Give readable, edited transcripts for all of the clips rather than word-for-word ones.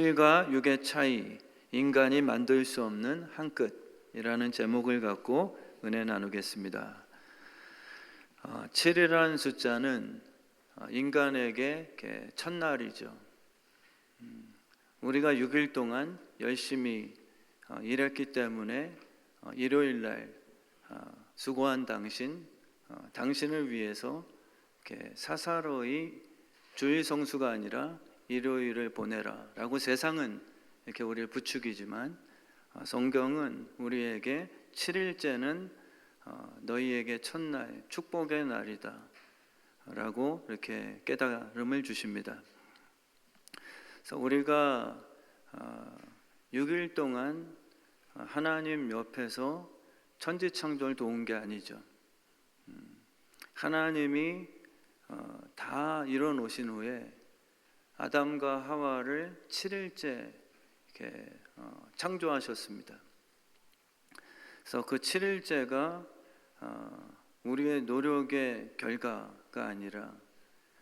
7과 6의 차이, 인간이 만들 수 없는 한 끗이라는 제목을 갖고 은혜 나누겠습니다. 7이라는 숫자는 인간에게 첫날이죠. 우리가 6일 동안 열심히 일했기 때문에 일요일 날 수고한 당신을 위해서 사사로이 주일 성수가 아니라 일요일을 보내라 라고 세상은 이렇게 우리를 부추기지만 성경은 우리에게 7일째는 너희에게 첫날 축복의 날이다 라고 이렇게 깨달음을 주십니다. 그래서 우리가 6일 동안 하나님 옆에서 천지창조를 도운 게 아니죠. 하나님이 다 이뤄놓으신 후에 아담과 하와를 7일째 이렇게 창조하셨습니다. 그래서 그 7일째가 우리의 노력의 결과가 아니라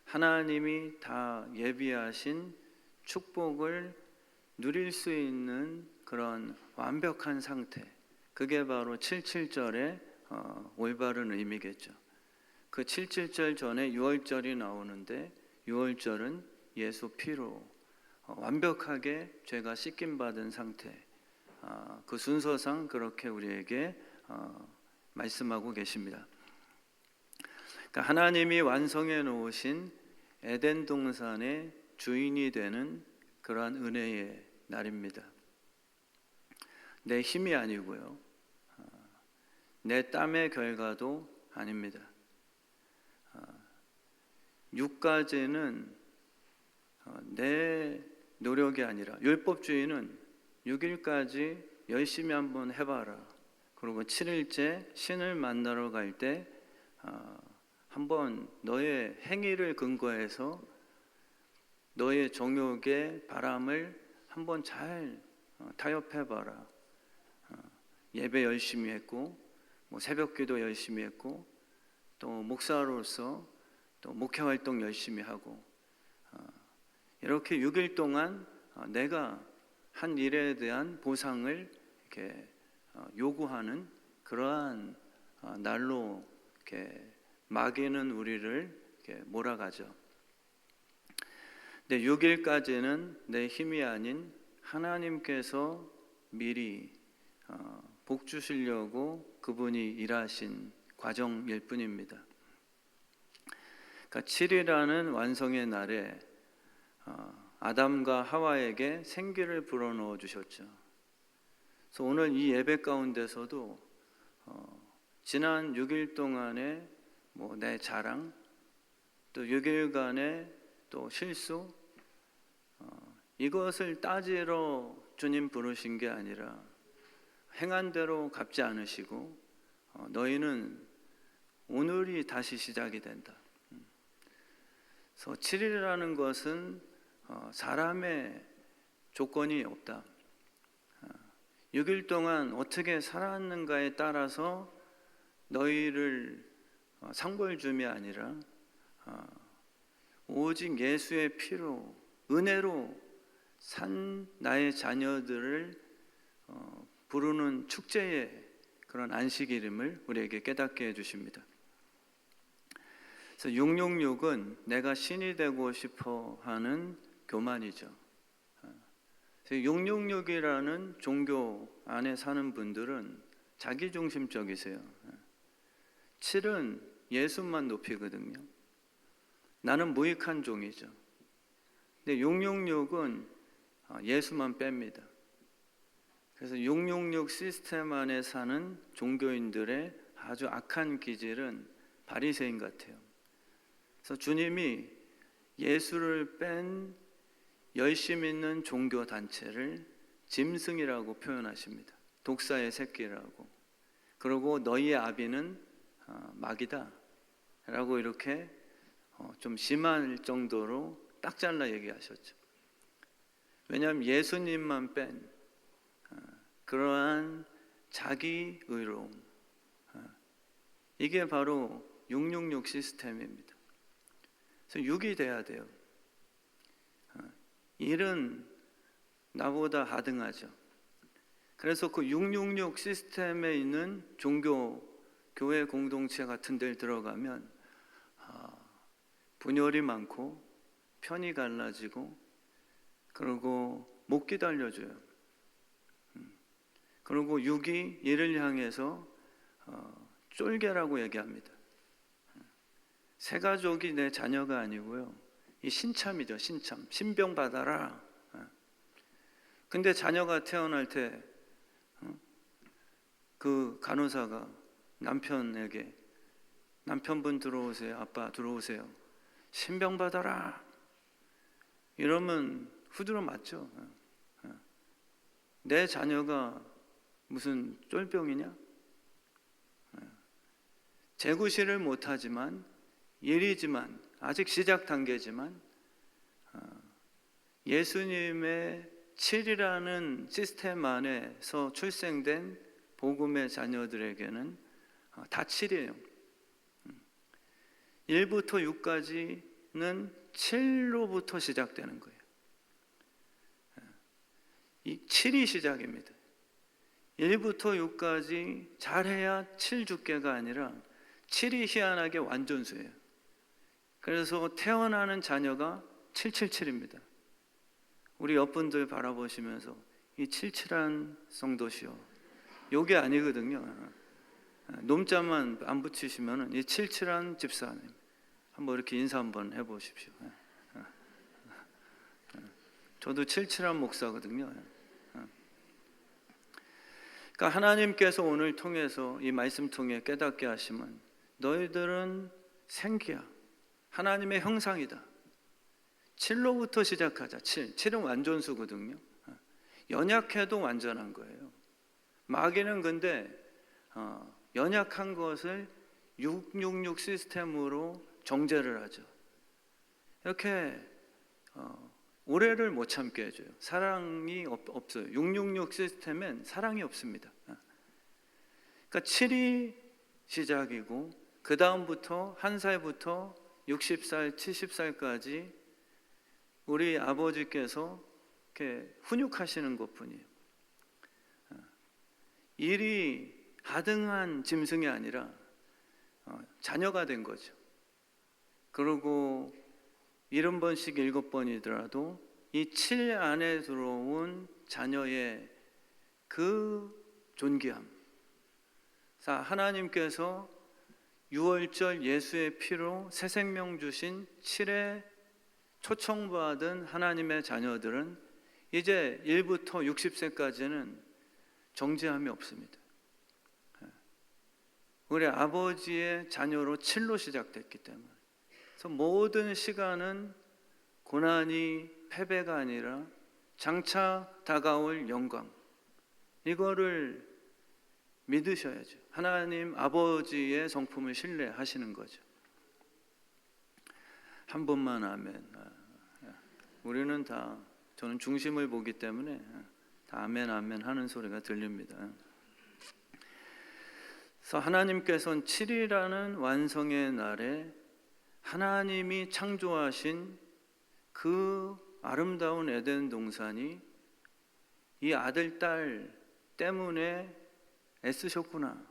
하나님이 다 예비하신 축복을 누릴 수 있는 그런 완벽한 상태, 그게 바로 77절의 올바른 의미겠죠. 그 77절 전에 6월절이 나오는데 6월절은 예수 피로 완벽하게 죄가 씻김받은 상태, 그 순서상 그렇게 우리에게 말씀하고 계십니다. 그러니까 하나님이 완성해 놓으신 에덴 동산의 주인이 되는 그러한 은혜의 날입니다. 내 힘이 아니고요, 내 땀의 결과도 아닙니다. 6가지는 내 노력이 아니라, 율법주의는 6일까지 열심히 한번 해봐라, 그리고 7일째 신을 만나러 갈 때 한번 너의 행위를 근거해서 너의 정욕의 바람을 한번 잘 타협해봐라. 예배 열심히 했고, 새벽기도 열심히 했고, 또 목사로서 또 목회활동 열심히 하고, 이렇게 6일 동안 내가 한 일에 대한 보상을 이렇게 요구하는 그러한 날로 이렇게 마귀는 우리를 이렇게 몰아가죠. 근데 6일까지는 내 힘이 아닌 하나님께서 미리 복 주시려고 그분이 일하신 과정일 뿐입니다. 그러니까 7이라는 완성의 날에 아담과 하와에게 생기를 불어넣어 주셨죠. 그래서 오늘 이 예배 가운데서도 지난 6일 동안의 내 자랑, 또 6일간의 또 실수, 이것을 따지러 주님 부르신 게 아니라 행한 대로 갚지 않으시고 너희는 오늘이 다시 시작이 된다. 그래서 7일이라는 것은 사람의 조건이 없다. 6일 동안 어떻게 살았는가에 따라서 너희를 상벌 줌이 아니라 오직 예수의 피로, 은혜로 산 나의 자녀들을 부르는 축제의 그런 안식일임을 우리에게 깨닫게 해주십니다. 그래서 666은 내가 신이 되고 싶어 하는 교만이죠. 666이라는 종교 안에 사는 분들은 자기중심적이세요. 7은 예수만 높이거든요. 나는 무익한 종이죠. 근데 666은 예수만 뺍니다. 그래서 666 시스템 안에 사는 종교인들의 아주 악한 기질은 바리새인 같아요. 그래서 주님이 예수를 뺀 열심 있는 종교 단체를 짐승이라고 표현하십니다. 독사의 새끼라고. 그리고 너희의 아비는 마귀다 라고 이렇게 좀 심할 정도로 딱 잘라 얘기하셨죠. 왜냐하면 예수님만 뺀 그러한 자기 의로움, 이게 바로 666 시스템입니다. 그래서 6이 돼야 돼요. 일은 나보다 하등하죠. 그래서 그 666 시스템에 있는 종교, 교회 공동체 같은 데 들어가면 분열이 많고 편이 갈라지고 그리고 못 기다려줘요. 그리고 6이 이를 향해서 쫄개라고 얘기합니다. 새 가족이 내 자녀가 아니고요, 이 신참이죠. 신참. 신병 받아라. 근데 자녀가 태어날 때 그 간호사가 남편에게, 남편분 들어오세요, 아빠 들어오세요, 신병 받아라 이러면 후드로 맞죠. 내 자녀가 무슨 쫄병이냐? 재구실을 못하지만, 일이지만, 아직 시작 단계지만 예수님의 7이라는 시스템 안에서 출생된 복음의 자녀들에게는 다 7이에요. 1부터 6까지는 7로부터 시작되는 거예요. 이 7이 시작입니다. 1부터 6까지 잘해야 7주께가 아니라 7이 희한하게 완전수예요. 그래서 태어나는 자녀가 777입니다. 우리 옆분들 바라보시면서 이 77한 성도시요, 요게 아니거든요. 놈자만 안 붙이시면 이 77한 집사님, 한번 이렇게 인사 한번 해보십시오. 저도 77한 목사거든요. 그러니까 하나님께서 오늘 통해서, 이 말씀 통해 깨닫게 하시면, 너희들은 생기야, 하나님의 형상이다. 7로부터 시작하자. 7은 완전수거든요. 연약해도 완전한 거예요. 마귀는 근데 연약한 것을 666 시스템으로 정죄를 하죠. 이렇게 오래를 못 참게 해줘요. 사랑이 없어요. 666 시스템엔 사랑이 없습니다. 그러니까 7이 시작이고, 그 다음부터 한 살부터 60살, 70살까지 우리 아버지께서 이렇게 훈육하시는 것뿐이에요. 일이 하등한 짐승이 아니라 자녀가 된 거죠. 그리고 70번씩 7번이더라도 이 7 안에 들어온 자녀의 그 존귀함, 하나님께서 유월절 예수의 피로 새 생명 주신 7에 초청받은 하나님의 자녀들은 이제 1부터 60세까지는 정죄함이 없습니다. 우리 아버지의 자녀로 7로 시작됐기 때문에, 그래서 모든 시간은 고난이 패배가 아니라 장차 다가올 영광, 이거를 믿으셔야죠. 하나님 아버지의 성품을 신뢰하시는 거죠. 한 번만 아멘. 우리는 다, 저는 중심을 보기 때문에 다 아멘 아멘 하는 소리가 들립니다. 그래서 하나님께서는 7이라는 완성의 날에 하나님이 창조하신 그 아름다운 에덴 동산이 이 아들, 딸 때문에 애쓰셨구나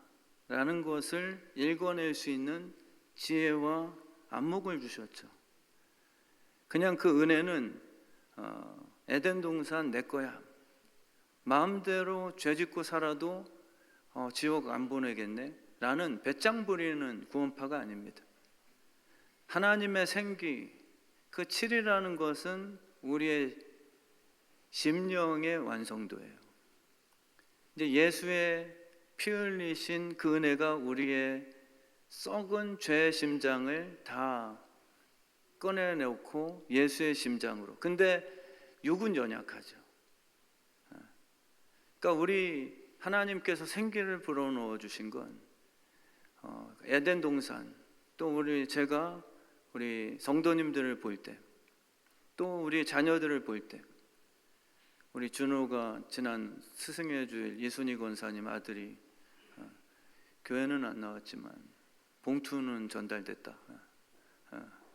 라는 것을 읽어낼 수 있는 지혜와 안목을 주셨죠. 그냥 그 은혜는 에덴 동산 내 거야, 마음대로 죄짓고 살아도 지옥 안 보내겠네 라는 배짱 부리는 구원파가 아닙니다. 하나님의 생기, 그 7이라는 것은 우리의 심령의 완성도예요. 이제 예수의 피 흘리신 그 은혜가 우리의 썩은 죄의 심장을 다 꺼내놓고 예수의 심장으로. 근데 육은 연약하죠. 그러니까 우리 하나님께서 생기를 불어넣어 주신 건 에덴 동산, 또 제가 우리 성도님들을 볼 때, 또 우리 자녀들을 볼 때, 우리 준호가 지난 스승의 주일 이순희 권사님 아들이 교회는 안 나왔지만 봉투는 전달됐다.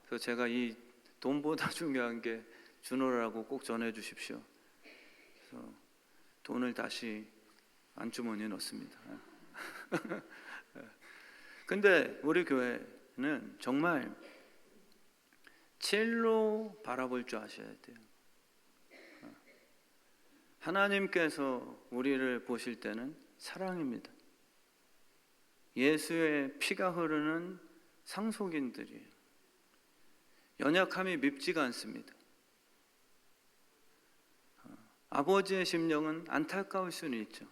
그래서 제가 이 돈보다 중요한 게 준호라고 꼭 전해 주십시오. 돈을 다시 안주머니에 넣습니다. 근데 우리 교회는 정말 7로 바라볼 줄 아셔야 돼요. 하나님께서 우리를 보실 때는 사랑입니다. 예수의 피가 흐르는 상속인들이에요. 연약함이 밉지가 않습니다. 아버지의 심령은 안타까울 수는 있죠.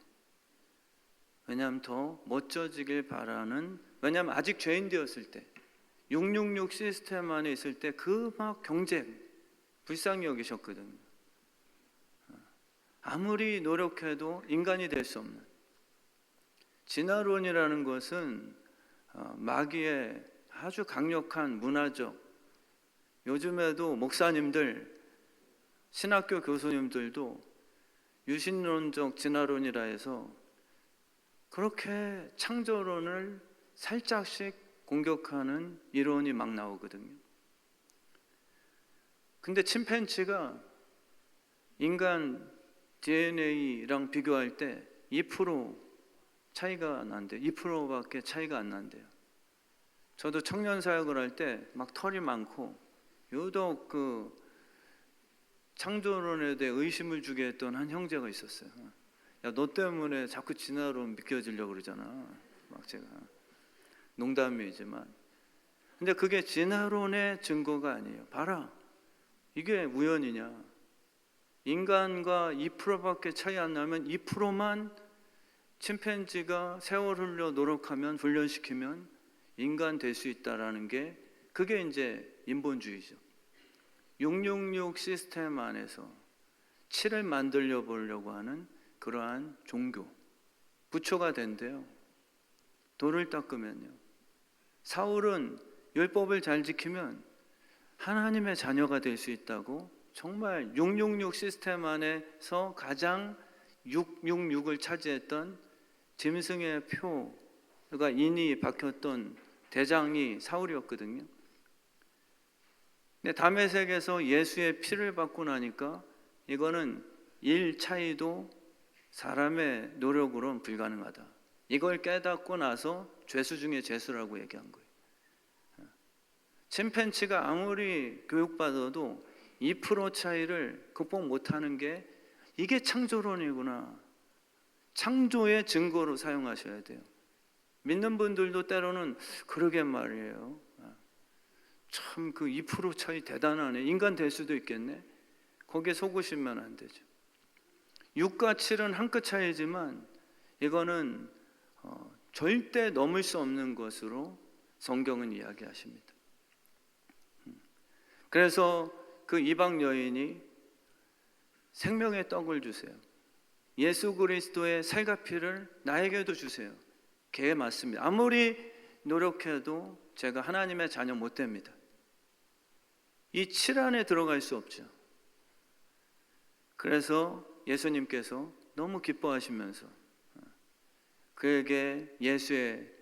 왜냐하면 더 멋져지길 바라는, 왜냐하면 아직 죄인 되었을 때 666 시스템 안에 있을 때 그 막 경쟁 불쌍히 여기셨거든요. 아무리 노력해도 인간이 될 수 없는, 진화론이라는 것은 마귀의 아주 강력한 문화적, 요즘에도 목사님들, 신학교 교수님들도 유신론적 진화론이라 해서 그렇게 창조론을 살짝씩 공격하는 이론이 막 나오거든요. 근데 침팬지가 인간 DNA랑 비교할 때 2% 차이가 난대요. 2%밖에 차이가 안 난대요. 저도 청년 사역을 할 때 막 털이 많고 유독 그 창조론에 대해 의심을 주게 했던 한 형제가 있었어요. 야, 너 때문에 자꾸 진화론 믿겨지려고 그러잖아. 막 제가 농담이지만, 근데 그게 진화론의 증거가 아니에요. 봐라, 이게 우연이냐? 인간과 2%밖에 차이 안 나면 2%만 침팬지가 세월 흘려 노력하면, 훈련시키면 인간 될 수 있다라는 게, 그게 이제 인본주의죠. 666 시스템 안에서 7을 만들려 보려고 하는 그러한 종교, 부처가 된대요. 돌을 닦으면요. 사울은 율법을 잘 지키면 하나님의 자녀가 될 수 있다고, 정말 666 시스템 안에서 가장 666을 차지했던 짐승의 표가 인이 박혔던 대장이 사울이었거든요. 근데 다메섹에서 예수의 피를 받고 나니까 이거는 일 차이도 사람의 노력으로는 불가능하다. 이걸 깨닫고 나서 죄수 중에 죄수라고 얘기한 거예요. 침팬지가 아무리 교육받아도 2% 차이를 극복 못하는 게, 이게 창조론이구나. 창조의 증거로 사용하셔야 돼요. 믿는 분들도 때로는 그러게 말이에요. 참 그 2% 차이 대단하네. 인간 될 수도 있겠네. 거기에 속으시면 안 되죠. 6과 7은 한 끗 차이지만 이거는 절대 넘을 수 없는 것으로 성경은 이야기하십니다. 그래서 그 이방 여인이 생명의 떡을 주세요. 예수 그리스도의 살과 피를 나에게도 주세요. 걔에 맞습니다. 아무리 노력해도 제가 하나님의 자녀 못 됩니다. 이 7 안에 들어갈 수 없죠. 그래서 예수님께서 너무 기뻐하시면서 그에게 예수의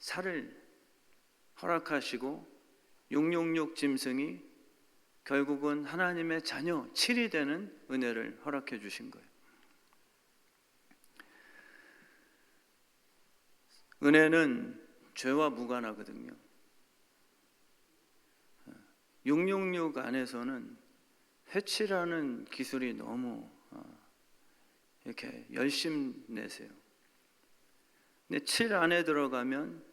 살을 허락하시고 666 짐승이 결국은 하나님의 자녀 7이 되는 은혜를 허락해 주신 거예요. 은혜는 죄와 무관하거든요. 666 안에서는 회치라는 기술이 너무 이렇게 열심 내세요. 근데 7 안에 들어가면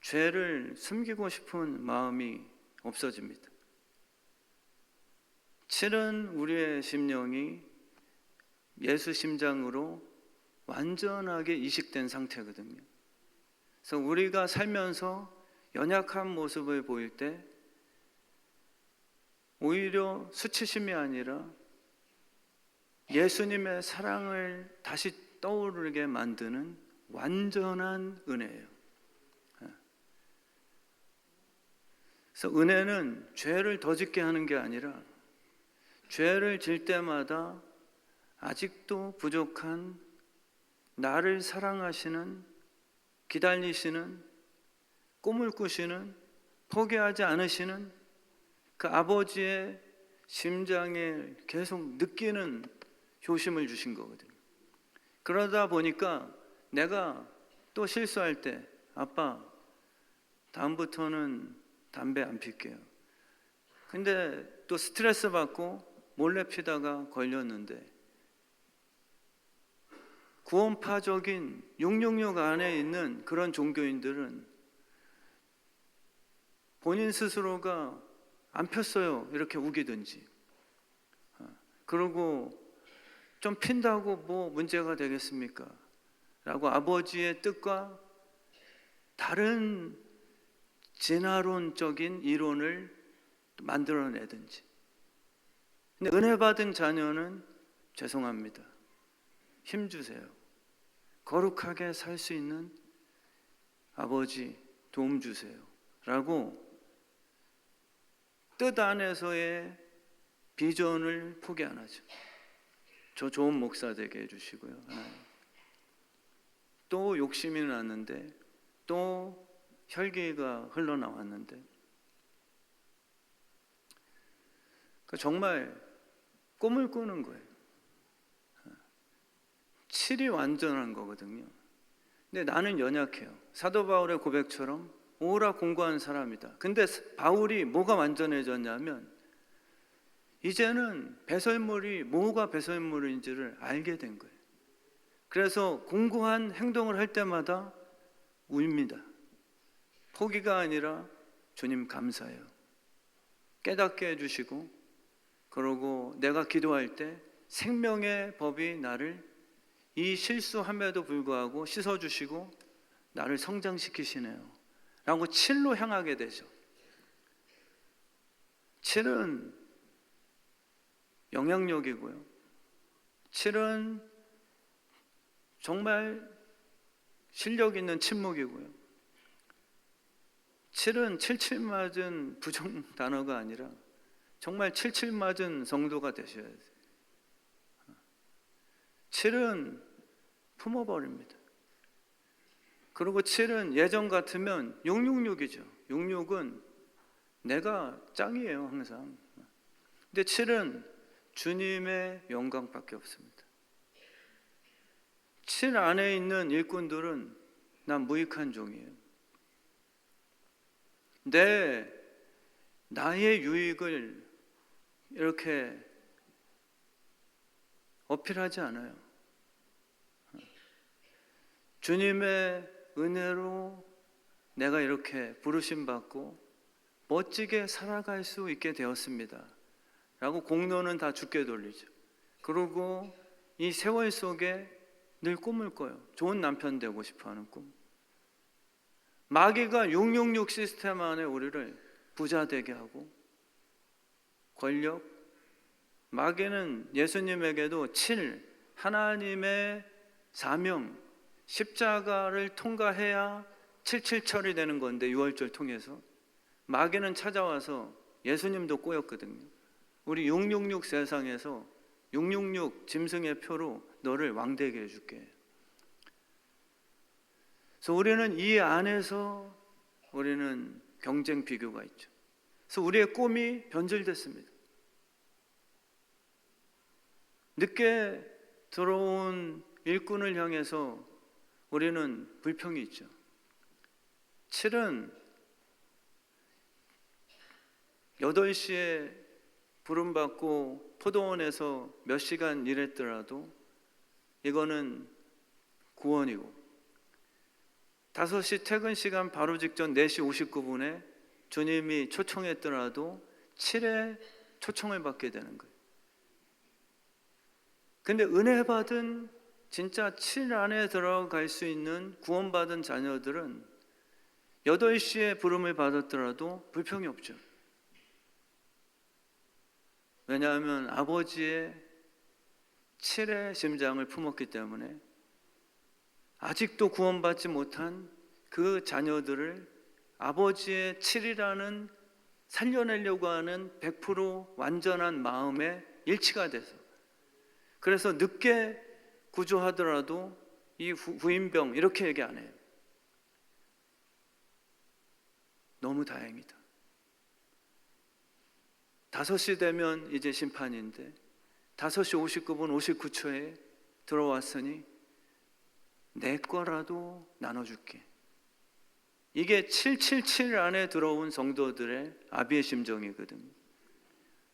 죄를 숨기고 싶은 마음이 없어집니다. 7은 우리의 심령이 예수 심장으로 완전하게 이식된 상태거든요. 그래서 우리가 살면서 연약한 모습을 보일 때 오히려 수치심이 아니라 예수님의 사랑을 다시 떠오르게 만드는 완전한 은혜예요. 그래서 은혜는 죄를 더 짓게 하는 게 아니라 죄를 질 때마다 아직도 부족한 나를 사랑하시는, 기다리시는, 꿈을 꾸시는, 포기하지 않으시는 그 아버지의 심장에 계속 느끼는 효심을 주신 거거든요. 그러다 보니까 내가 또 실수할 때 아빠 다음부터는 담배 안 필게요. 근데 또 스트레스 받고 몰래 피다가 걸렸는데 구원파적인 666 안에 있는 그런 종교인들은 본인 스스로가 안 폈어요 이렇게 우기든지, 그리고 좀 핀다고 뭐 문제가 되겠습니까? 라고 아버지의 뜻과 다른 진화론적인 이론을 만들어내든지. 근데 은혜 받은 자녀는 죄송합니다, 힘주세요. 거룩하게 살 수 있는 아버지 도움 주세요 라고 뜻 안에서의 비전을 포기 안 하죠. 저 좋은 목사 되게 해주시고요. 또 욕심이 났는데, 또 혈기가 흘러나왔는데, 정말 꿈을 꾸는 거예요. 7이 완전한 거거든요. 근데 나는 연약해요. 사도 바울의 고백처럼 오라 공고한 사람이다. 근데 바울이 뭐가 완전해졌냐면 이제는 배설물이 뭐가 배설물인지를 알게 된 거예요. 그래서 공고한 행동을 할 때마다 웁니다. 포기가 아니라 주님 감사해요. 깨닫게 해주시고, 그러고 내가 기도할 때 생명의 법이 나를 이 실수함에도 불구하고 씻어주시고 나를 성장시키시네요 라고 7로 향하게 되죠. 7은 영향력이고요, 7은 정말 실력 있는 침묵이고요, 7은 칠칠 맞은 부정 단어가 아니라 정말 칠칠 맞은 성도가 되셔야 돼요. 7은 품어버립니다. 그리고 7은 예전 같으면 666이죠. 66은 내가 짱이에요 항상. 근데 7은 주님의 영광밖에 없습니다. 7 안에 있는 일꾼들은 난 무익한 종이에요. 나의 유익을 이렇게 어필하지 않아요. 주님의 은혜로 내가 이렇게 부르심 받고 멋지게 살아갈 수 있게 되었습니다 라고 공로는 다 주께 돌리죠. 그리고 이 세월 속에 늘 꿈을 꿔요. 좋은 남편 되고 싶어하는 꿈. 마귀가 666 시스템 안에 우리를 부자 되게 하고, 권력, 마귀는 예수님에게도 7, 하나님의 사명, 십자가를 통과해야 77 처리되는 건데, 6월절 통해서 마귀는 찾아와서 예수님도 꼬였거든요. 우리 666 세상에서 666 짐승의 표로 너를 왕되게 해줄게. 그래서 우리는 이 안에서 우리는 경쟁 비교가 있죠. 그래서 우리의 꿈이 변질됐습니다. 늦게 들어온 일꾼을 향해서 우리는 불평이 있죠. 7은 8시에 부름받고 포도원에서 몇 시간 일했더라도 이거는 구원이고, 5시 퇴근 시간 바로 직전 4시 59분에 주님이 초청했더라도 7에 초청을 받게 되는 거예요. 근데 은혜 받은 진짜 7 안에 들어갈 수 있는 구원받은 자녀들은 8시에 부름을 받았더라도 불평이 없죠. 왜냐하면 아버지의 7의 심장을 품었기 때문에 아직도 구원받지 못한 그 자녀들을 아버지의 7이라는 살려내려고 하는 100% 완전한 마음에 일치가 돼서, 그래서 늦게 구조하더라도 이 후임병 이렇게 얘기 안 해요. 너무 다행이다. 5시 되면 이제 심판인데 5시 59분 59초에 들어왔으니 내 거라도 나눠줄게. 이게 777 안에 들어온 성도들의 아비의 심정이거든요.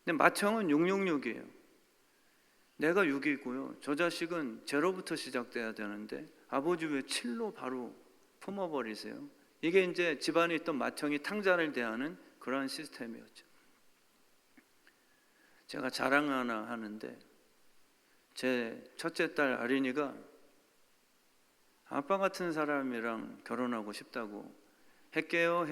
근데 맏형은 666이에요. 내가 6이고요. 저 자식은 제로부터 시작돼야 되는데 아버지 왜 7로 바로 품어버리세요? 이게 이제 집안에 있던 맏형이 탕자를 대하는 그러한 시스템이었죠. 제가 자랑 하나 하는데 제 첫째 딸 아린이가 아빠 같은 사람이랑 결혼하고 싶다고 했게요.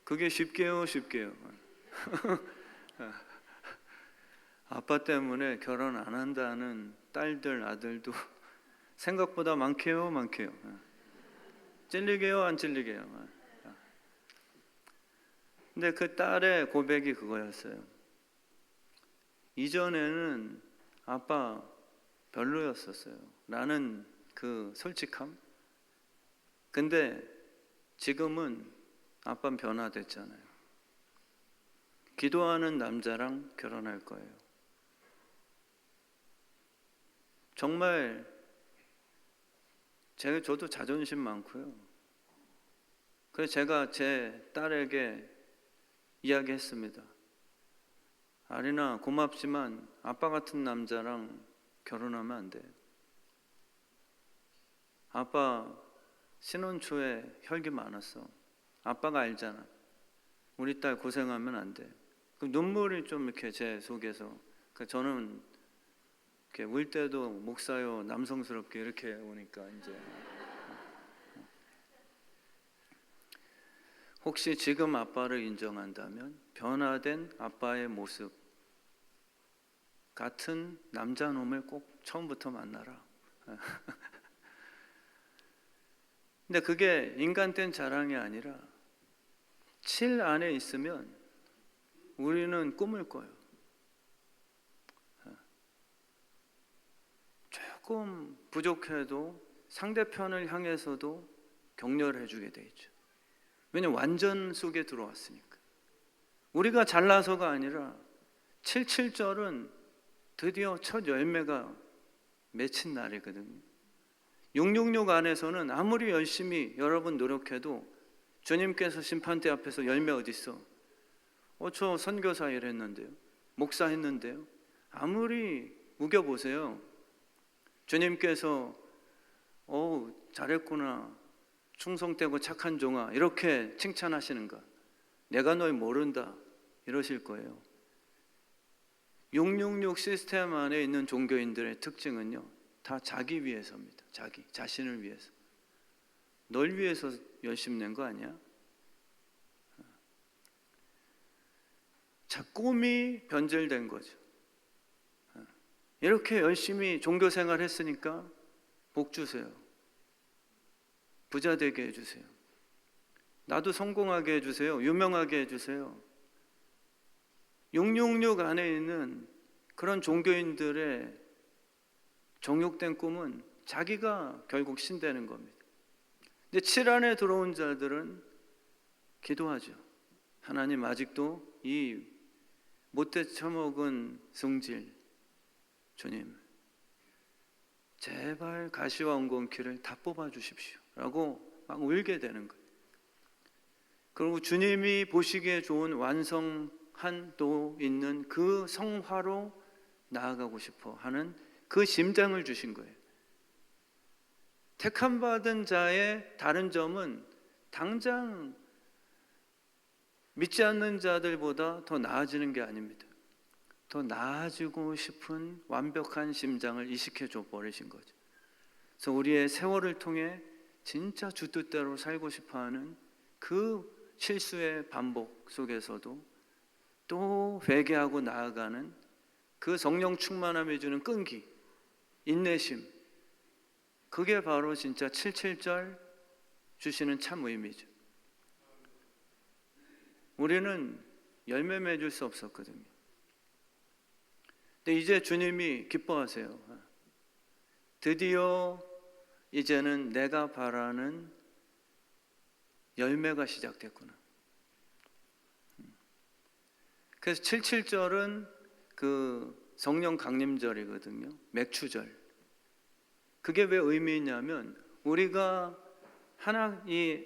그게 쉽게요. 아빠 때문에 결혼 안 한다는 딸들, 아들도 생각보다 많게요. 찔리게요, 안 찔리게요. 근데 그 딸의 고백이 그거였어요. 이전에는 아빠 별로였었어요. 나는 그 솔직함. 근데 지금은 아빠는 변화됐잖아요. 기도하는 남자랑 결혼할 거예요. 정말 저도 자존심 많고요. 그래서 제가 제 딸에게 이야기했습니다. 아린아, 고맙지만 아빠 같은 남자랑 결혼하면 안 돼. 아빠 신혼 초에 혈기 많았어. 아빠가 알잖아. 우리 딸 고생하면 안 돼. 그 눈물이 좀 이렇게 제 속에서. 저는 이렇게 울 때도 목사요 남성스럽게 이렇게 오니까 이제 혹시 지금 아빠를 인정한다면 변화된 아빠의 모습 같은 남자놈을 꼭 처음부터 만나라. 근데 그게 인간된 자랑이 아니라 7 안에 있으면 우리는 꿈을 꿔요. 조금 부족해도 상대편을 향해서도 격려를 해주게 돼 있죠. 왜냐하면 완전 속에 들어왔으니까. 우리가 잘나서가 아니라 77절은 드디어 첫 열매가 맺힌 날이거든요. 666 안에서는 아무리 열심히 여러분 노력해도 주님께서 심판대 앞에서 열매 어디 있어? 저 선교사 일 했는데요. 목사 했는데요. 아무리 우겨보세요. 주님께서 잘했구나. 충성되고 착한 종아. 이렇게 칭찬하시는가? 내가 널 모른다. 이러실 거예요. 666 시스템 안에 있는 종교인들의 특징은요. 다 자기 위해서입니다. 자신을 위해서. 널 위해서 열심 낸 거 아니야? 자, 꿈이 변질된 거죠. 이렇게 열심히 종교 생활 했으니까 복 주세요. 부자 되게 해주세요. 나도 성공하게 해주세요. 유명하게 해주세요. 666 안에 있는 그런 종교인들의 정욕된 꿈은 자기가 결국 신되는 겁니다. 근데 7 안에 들어온 자들은 기도하죠. 하나님, 아직도 이 못돼 처먹은 성질, 주님 제발 가시와 엉겅퀴를 다 뽑아 주십시오 라고 막 울게 되는 거예요. 그리고 주님이 보시기에 좋은 완성한 도 있는 그 성화로 나아가고 싶어 하는 그 심장을 주신 거예요. 택함받은 자의 다른 점은 당장 믿지 않는 자들보다 더 나아지는 게 아닙니다. 더 나아지고 싶은 완벽한 심장을 이식해 줘 버리신 거죠. 그래서 우리의 세월을 통해 진짜 주 뜻대로 살고 싶어하는 그 실수의 반복 속에서도 또 회개하고 나아가는 그 성령 충만함이 주는 끈기, 인내심, 그게 바로 진짜 77절 주시는 참 의미죠. 우리는 열매 맺을 수 없었거든요. 근데 이제 주님이 기뻐하세요. 드디어 이제는 내가 바라는 열매가 시작됐구나. 그래서 77절은 그 성령 강림절이거든요. 맥추절. 그게 왜 의미 있냐면 우리가 이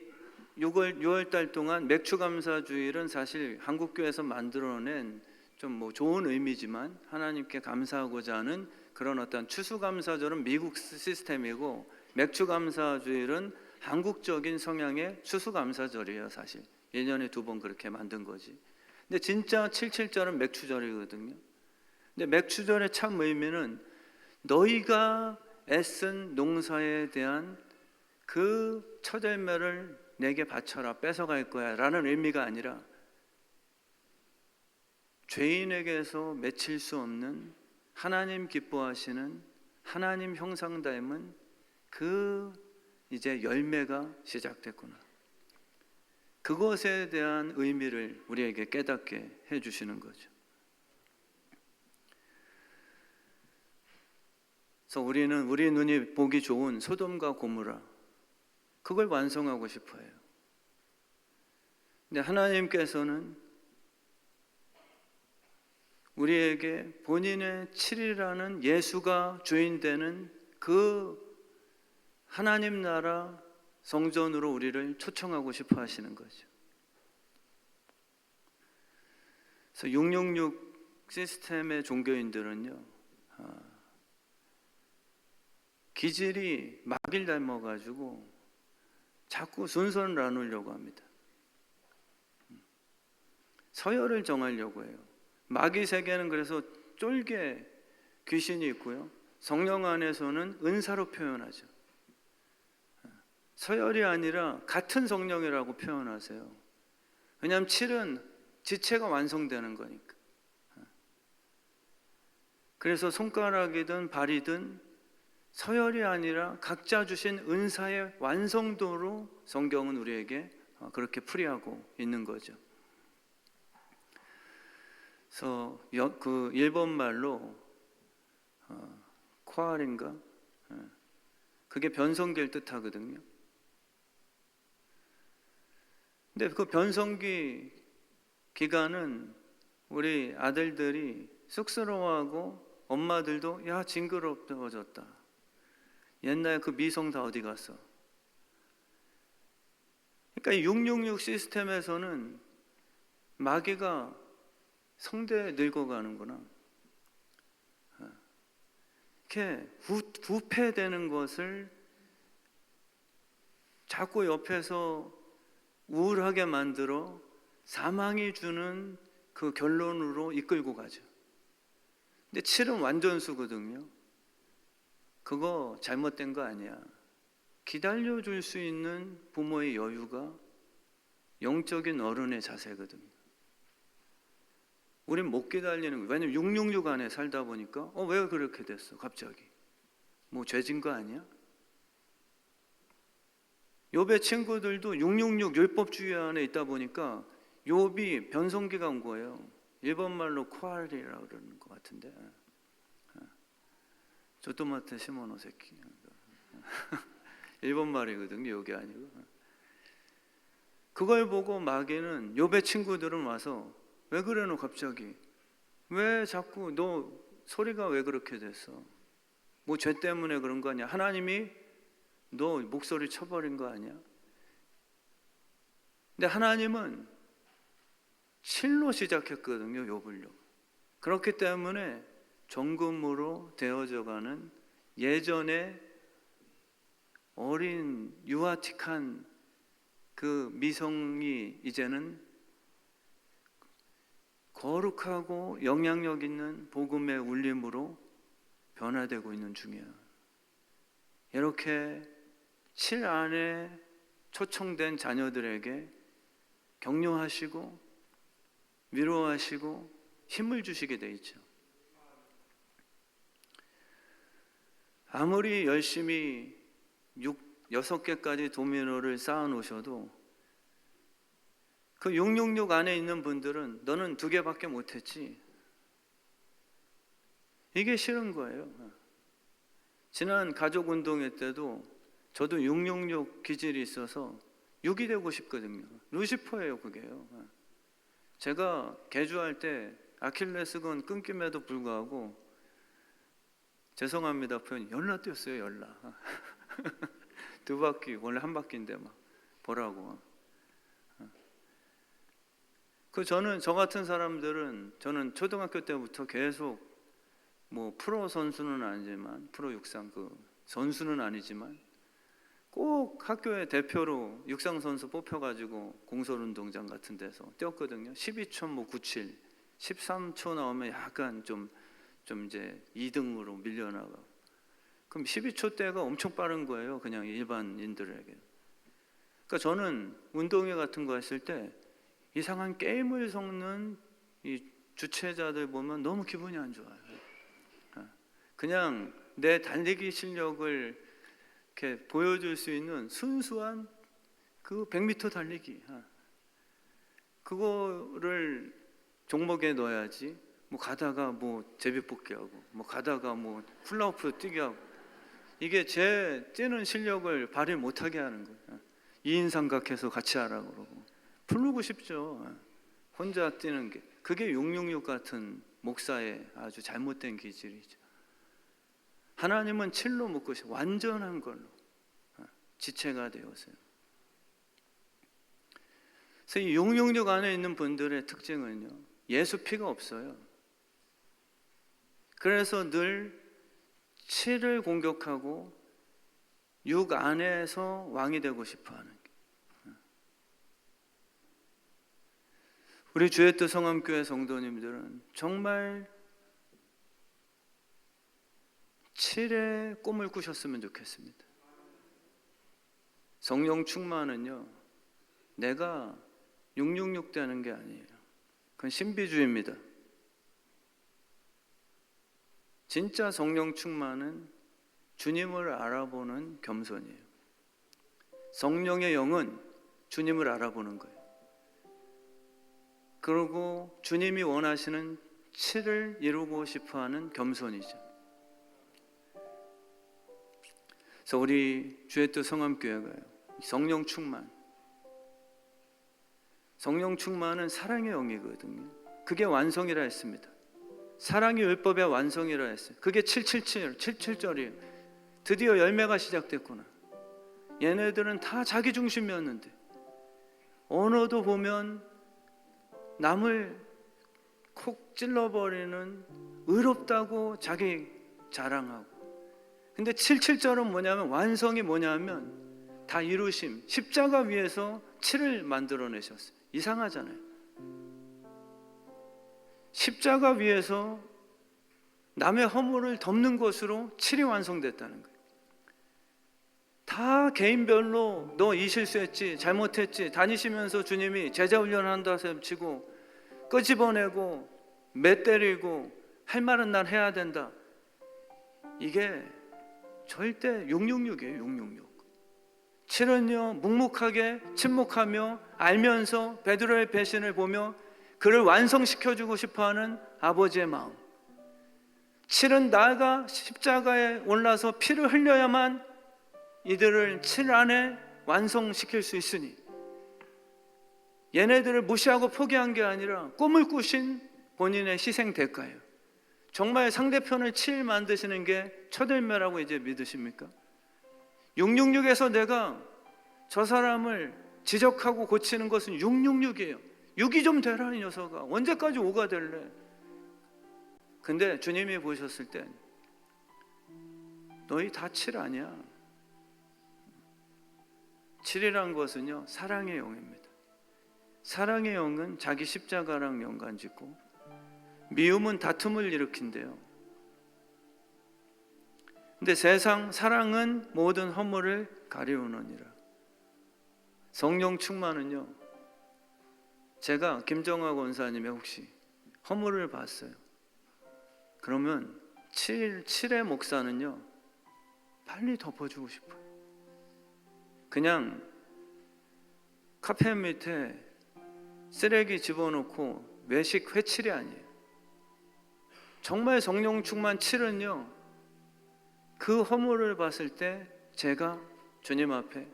6월 달 동안 맥추 감사주일은 사실 한국교회에서 만들어낸 좀 뭐 좋은 의미지만 하나님께 감사하고자 하는 그런 어떤 추수감사절은 미국 시스템이고 맥추 감사주일은 한국적인 성향의 추수감사절이에요. 사실 1년에 2번 그렇게 만든 거지. 근데 진짜 77절은 맥추절이거든요. 근데 맥추절의 참 의미는 너희가 애쓴 농사에 대한 그 첫 열매를 내게 바쳐라, 뺏어갈 거야 라는 의미가 아니라 죄인에게서 맺힐 수 없는 하나님 기뻐하시는 하나님 형상 닮은 그 이제 열매가 시작됐구나. 그것에 대한 의미를 우리에게 깨닫게 해주시는 거죠. 그래서 우리는 우리 눈이 보기 좋은 소돔과 고모라 그걸 완성하고 싶어 해요. 근데 하나님께서는 우리에게 본인의 7이라는 예수가 주인 되는 그 하나님 나라 성전으로 우리를 초청하고 싶어 하시는 거죠. 그래서 666 시스템의 종교인들은요, 기질이 마귀를 닮아가지고 자꾸 순서를 나누려고 합니다. 서열을 정하려고 해요. 마귀 세계는 그래서 쫄개 귀신이 있고요, 성령 안에서는 은사로 표현하죠. 서열이 아니라 같은 성령이라고 표현하세요. 왜냐하면 7은 지체가 완성되는 거니까. 그래서 손가락이든 발이든 서열이 아니라 각자 주신 은사의 완성도로 성경은 우리에게 그렇게 풀이하고 있는 거죠. 그래서 그 일본 말로 코알인가? 그게 변성기를 뜻하거든요. 근데 그 변성기 기간은 우리 아들들이 쑥스러워하고 엄마들도 야 징그러워졌다. 옛날 그 미성 다 어디 갔어? 그러니까 이 666 시스템에서는 마귀가 성대에 늙어가는구나. 이렇게 부패되는 것을 자꾸 옆에서 우울하게 만들어 사망이 주는 그 결론으로 이끌고 가죠. 근데 7은 완전수거든요. 그거 잘못된 거 아니야. 기다려줄 수 있는 부모의 여유가 영적인 어른의 자세거든요. 우린 못 기다리는 거예요. 왜냐면 666 안에 살다 보니까 왜 그렇게 됐어 갑자기? 뭐 죄진 거 아니야? 욥의 친구들도 666 율법주의 안에 있다 보니까 욥이 변성기가 온 거예요. 일본 말로 코알이라고 그러는 것 같은데, 조토마테 시모노세키 일본 말이거든요. 여기 아니고. 그걸 보고 마귀는 욥의 친구들은 와서 왜 그래 너 갑자기? 왜 자꾸 너 소리가 왜 그렇게 됐어? 뭐 죄 때문에 그런 거 아니야? 하나님이 너 목소리 쳐버린 거 아니야? 근데 하나님은 7로 시작했거든요. 욥을요. 그렇기 때문에 정금으로 되어져가는 예전에 어린 유아틱한 그 미성이 이제는 거룩하고 영향력 있는 복음의 울림으로 변화되고 있는 중이야. 이렇게 7 안에 초청된 자녀들에게 격려하시고 위로하시고 힘을 주시게 돼 있죠. 아무리 열심히 6개까지 도미노를 쌓아 놓으셔도 그 666 안에 있는 분들은 너는 2개밖에 못했지. 이게 싫은 거예요. 지난 가족운동회 때도 저도 666 기질이 있어서 6이 되고 싶거든요. 루시퍼예요 그게요. 제가 개주할 때 아킬레스건 끊김에도 불구하고 죄송합니다 표현 열나 뛰었어요. 열나. 두 바퀴 원래 한 바퀴인데 막 보라고. 저는 저 같은 사람들은 저는 초등학교 때부터 계속 뭐 프로 선수는 아니지만 프로 육상 선수는 아니지만 꼭 학교의 대표로 육상 선수 뽑혀가지고 공설운동장 같은 데서 뛰었거든요. 12초 뭐 97, 13초 나오면 약간 좀 이제 2등으로 밀려나가. 그럼 12초 대가 엄청 빠른 거예요. 그냥 일반인들에게. 그러니까 저는 운동회 같은 거 했을 때 이상한 게임을 섞는 이 주최자들 보면 너무 기분이 안 좋아요. 그냥 내 달리기 실력을 이렇게 보여줄 수 있는 순수한 그 100m 달리기, 그거를 종목에 넣어야지. 뭐 가다가 뭐 제비뽑기 하고, 뭐 가다가 뭐 훌라후프 뛰기 하고, 이게 제 뛰는 실력을 발휘 못하게 하는 거예요. 2인 삼각해서 같이 하라고 그러고 부르고 싶죠. 혼자 뛰는 게 그게 666 같은 목사의 아주 잘못된 기질이죠. 하나님은 7로 묶으시고 완전한 걸로 지체가 되었어요. 그래서 이 666 안에 있는 분들의 특징은요, 예수 피가 없어요. 그래서 늘 7을 공격하고 6 안에서 왕이 되고 싶어하는 게. 우리 주의 뜻 성암교회 성도님들은 정말 7의 꿈을 꾸셨으면 좋겠습니다. 성령 충만은요, 내가 666 되는 게 아니에요. 그건 신비주의입니다. 진짜 성령 충만은 주님을 알아보는 겸손이에요. 성령의 영은 주님을 알아보는 거예요. 그리고 주님이 원하시는 7을 이루고 싶어하는 겸손이죠. 그래서 우리 주의 뜻 성암교회가요, 성령 충만, 성령 충만은 사랑의 영이거든요. 그게 완성이라 했습니다. 사랑이 율법의 완성이라 했어요. 그게 777절이에요. 드디어 열매가 시작됐구나. 얘네들은 다 자기 중심이었는데 언어도 보면 남을 콕 찔러버리는 의롭다고 자기 자랑하고. 근데 77절은 뭐냐면, 완성이 뭐냐면 다 이루심, 십자가 위에서 7을 만들어내셨어요. 이상하잖아요. 십자가 위에서 남의 허물을 덮는 것으로 7이 완성됐다는 거예요. 다 개인별로 너 이 실수했지, 잘못했지, 다니시면서 주님이 제자 훈련한다 치고 끄집어내고 매 때리고 할 말은 난 해야 된다. 이게 절대 666이에요. 666. 7은요, 묵묵하게 침묵하며 알면서 베드로의 배신을 보며 그를 완성시켜주고 싶어하는 아버지의 마음. 7은 나가 십자가에 올라서 피를 흘려야만 이들을 7 안에 완성시킬 수 있으니, 얘네들을 무시하고 포기한 게 아니라 꿈을 꾸신 본인의 희생 대가예요. 정말 상대편을 7 만드시는 게 첫열매라고 이제 믿으십니까? 666에서 내가 저 사람을 지적하고 고치는 것은 666이에요. 6이 좀 되라 이 녀석아. 언제까지 5가 될래? 근데 주님이 보셨을 땐 너희 다 7 아니야. 7이란 것은요, 사랑의 영입니다. 사랑의 영은 자기 십자가랑 연관짓고, 미움은 다툼을 일으킨대요. 근데 세상 사랑은 모든 허물을 가리우느니라. 성령 충만은요, 제가 김정화 권사님의 혹시 허물을 봤어요. 그러면 7의 목사는요, 빨리 덮어주고 싶어요. 그냥 카페 밑에 쓰레기 집어넣고 외식 회칠이 아니에요. 정말 성령 충만 7은요, 그 허물을 봤을 때 제가 주님 앞에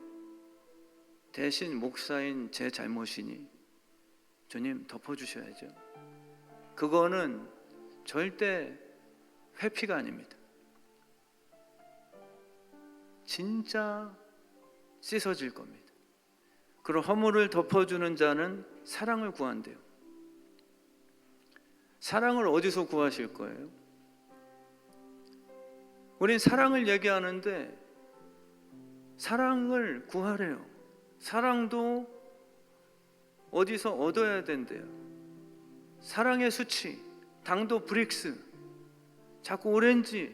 대신 목사인 제 잘못이니 주님 덮어주셔야죠. 그거는 절대 회피가 아닙니다. 진짜 씻어질 겁니다. 그리고 허물을 덮어주는 자는 사랑을 구한대요. 사랑을 어디서 구하실 거예요? 우린 사랑을 얘기하는데 사랑을 구하래요. 사랑도 어디서 얻어야 된대요. 사랑의 수치, 당도 브릭스, 자꾸 오렌지,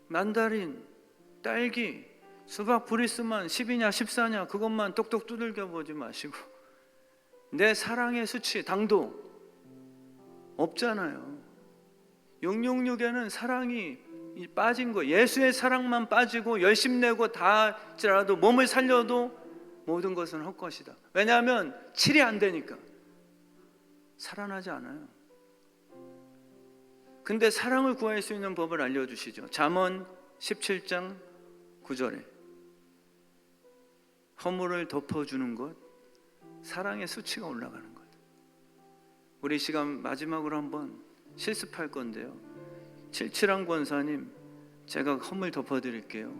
만다린, 딸기, 수박 브리스만 10이냐 14냐 그것만 똑똑 두들겨 보지 마시고 내 사랑의 수치, 당도 없잖아요. 666에는 사랑이 빠진 거, 예수의 사랑만 빠지고 열심 내고 다 할지라도 몸을 살려도 모든 것은 헛것이다. 왜냐하면 7이 안 되니까 살아나지 않아요. 근데 사랑을 구할 수 있는 법을 알려주시죠. 잠언 17장 9절에 허물을 덮어주는 것, 사랑의 수치가 올라가는 것. 우리 시간 마지막으로 한번 실습할 건데요. 칠칠한 권사님, 제가 허물 덮어드릴게요.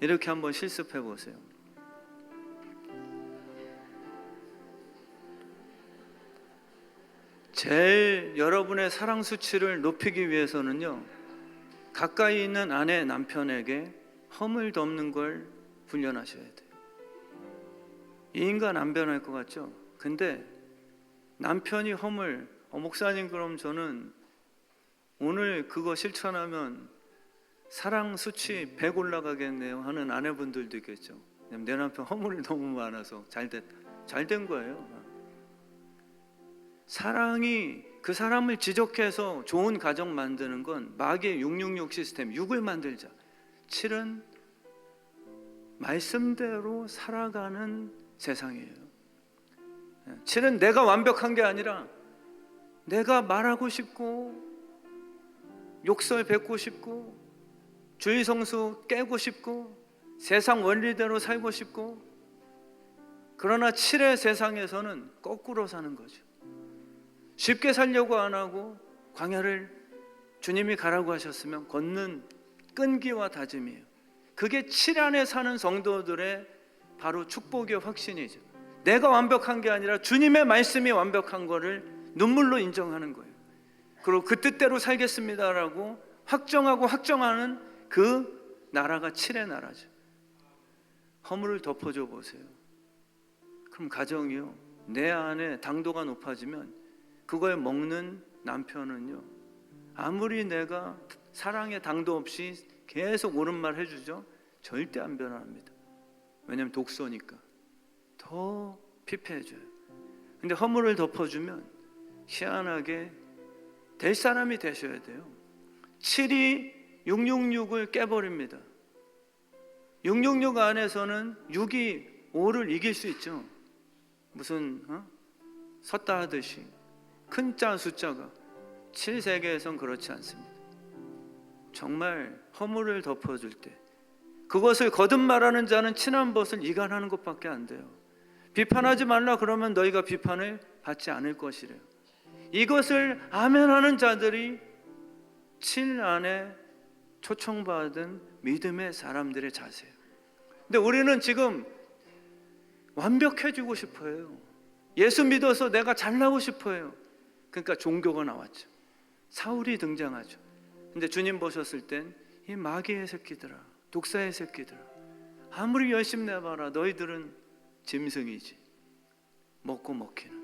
이렇게 한번 실습해 보세요. 제일 여러분의 사랑 수치를 높이기 위해서는요, 가까이 있는 아내, 남편에게 허물 덮는 걸 훈련하셔야 돼요. 이 인간 안 변할 것 같죠? 근데 남편이 허물, 목사님 그럼 저는 오늘 그거 실천하면 사랑 수치 100 올라가겠네요 하는 아내분들도 있겠죠. 내 남편 허물이 너무 많아서 잘 된 거예요. 사랑이 그 사람을 지적해서 좋은 가정 만드는 건 마귀의 666 시스템, 6을 만들자. 7은 말씀대로 살아가는 세상이에요. 7은 내가 완벽한 게 아니라 내가 말하고 싶고 욕설 뱉고 싶고 주의 성수 깨고 싶고 세상 원리대로 살고 싶고, 그러나 7의 세상에서는 거꾸로 사는 거죠. 쉽게 살려고 안 하고 광야를 주님이 가라고 하셨으면 걷는 끈기와 다짐이에요. 그게 7 안에 사는 성도들의 바로 축복의 확신이죠. 내가 완벽한 게 아니라 주님의 말씀이 완벽한 거를 눈물로 인정하는 거예요. 그리고 그 뜻대로 살겠습니다라고 확정하고 확정하는 그 나라가 7의 나라죠. 허물을 덮어줘 보세요. 그럼 가정이요, 내 안에 당도가 높아지면 그걸 먹는 남편은요, 아무리 내가 사랑의 당도 없이 계속 옳은 말 해주죠, 절대 안 변합니다. 왜냐하면 독소니까 더 피폐해져요. 근데 허물을 덮어주면 희한하게 될 사람이 되셔야 돼요. 7이 666을 깨버립니다. 666 안에서는 6이 5를 이길 수 있죠. 무슨 섰다 하듯이 큰 자 숫자가 7 세계에선 그렇지 않습니다. 정말 허물을 덮어줄 때 그것을 거듭말하는 자는 친한 벗을 이간하는 것밖에 안 돼요. 비판하지 말라 그러면 너희가 비판을 받지 않을 것이래요. 이것을 아멘하는 자들이 7 안에 초청받은 믿음의 사람들의 자세예요. 근데 우리는 지금 완벽해지고 싶어요. 예수 믿어서 내가 잘나고 싶어요. 그러니까 종교가 나왔죠. 사울이 등장하죠. 근데 주님 보셨을 땐 이 마귀의 새끼들아, 독사의 새끼들아, 아무리 열심히 내봐라 너희들은 짐승이지. 먹고 먹히는.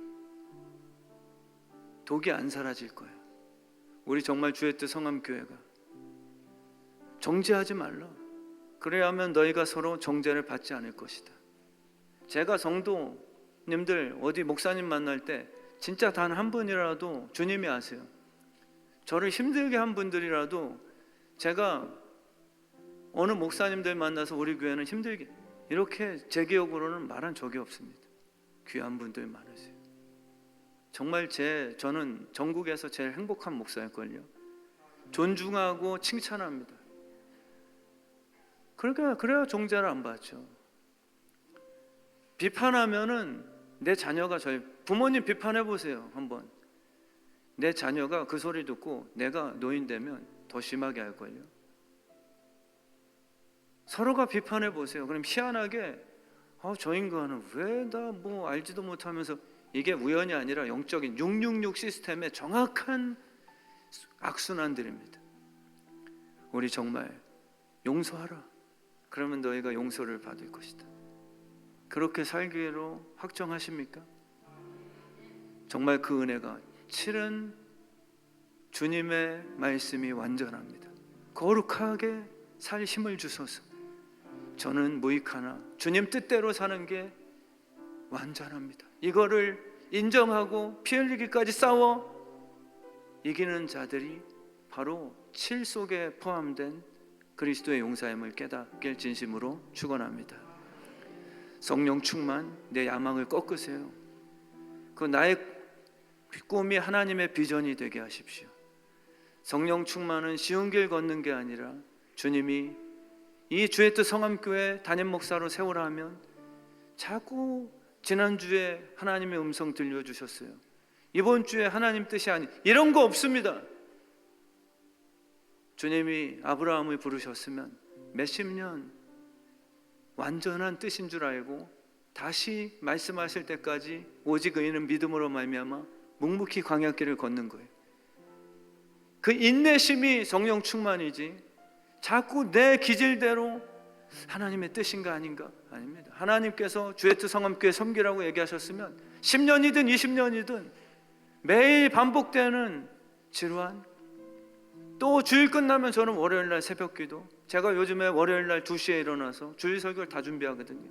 독이 안 사라질 거예요. 우리 정말 주의 뜻 성함교회가 정죄하지 말라. 그래야 하면 너희가 서로 정죄를 받지 않을 것이다. 제가 성도님들 어디 목사님 만날 때 진짜 단 한 분이라도 주님이 아세요. 저를 힘들게 한 분들이라도 제가 어느 목사님들 만나서 우리 교회는 힘들게 이렇게 제 기억으로는 말한 적이 없습니다. 귀한 분들 많으세요. 정말 저는 전국에서 제일 행복한 목사일걸요. 존중하고 칭찬합니다. 그러니까 그래야 종자를 안 받죠. 비판하면은 내 자녀가 부모님 비판해 보세요. 한번 내 자녀가 그 소리 듣고 내가 노인 되면 더 심하게 할걸요. 서로가 비판해 보세요. 그럼 희한하게 저 인간은 왜 나 뭐 알지도 못하면서, 이게 우연이 아니라 영적인 666 시스템의 정확한 악순환들입니다. 우리 정말 용서하라. 그러면 너희가 용서를 받을 것이다. 그렇게 살기로 확정하십니까? 정말 그 은혜가, 7은 주님의 말씀이 완전합니다. 거룩하게 살 힘을 주소서. 저는 무익하나 주님 뜻대로 사는 게 완전합니다. 이거를 인정하고 피 흘리기까지 싸워 이기는 자들이 바로 7 속에 포함된 그리스도의 용사임을 깨닫길 진심으로 축원합니다. 성령 충만, 내 야망을 꺾으세요. 그 나의 꿈이 하나님의 비전이 되게 하십시오. 성령 충만은 쉬운 길 걷는 게 아니라, 주님이 이 주의 뜻 성암교회 담임 목사로 세우라 하면 자꾸 지난주에 하나님의 음성 들려주셨어요. 이번 주에 하나님 뜻이 아닌, 이런 거 없습니다. 주님이 아브라함을 부르셨으면 몇십 년 완전한 뜻인 줄 알고 다시 말씀하실 때까지 오직 의인은 믿음으로 말미암아 묵묵히 광야길을 걷는 거예요. 그 인내심이 성령 충만이지, 자꾸 내 기질대로 하나님의 뜻인가 아닌가? 아닙니다. 하나님께서 주의 뜻 성암교회 섬기라고 얘기하셨으면 10년이든 20년이든 매일 반복되는 지루한, 또 주일 끝나면 저는 월요일날 새벽기도, 제가 요즘에 월요일날 2시에 일어나서 주일 설교를 다 준비하거든요.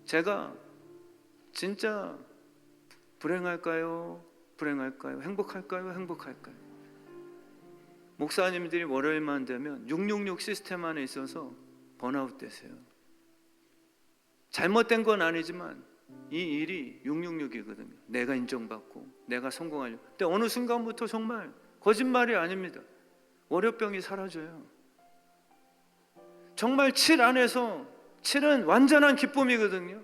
제가 진짜 불행할까요? 행복할까요? 목사님들이 월요일만 되면 666 시스템 안에 있어서 번아웃 되세요. 잘못된 건 아니지만 이 일이 666이거든요. 내가 인정받고 내가 성공하려고. 근데 어느 순간부터 정말 거짓말이 아닙니다. 월요병이 사라져요. 정말 7 안에서, 7은 완전한 기쁨이거든요.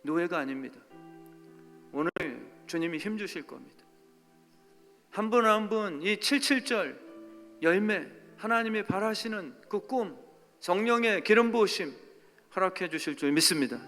노예가 아닙니다. 오늘 주님이 힘주실 겁니다. 한 분 한 분 이 77절 열매, 하나님이 바라시는 그 꿈, 성령의 기름 부으심 허락해 주실 줄 믿습니다.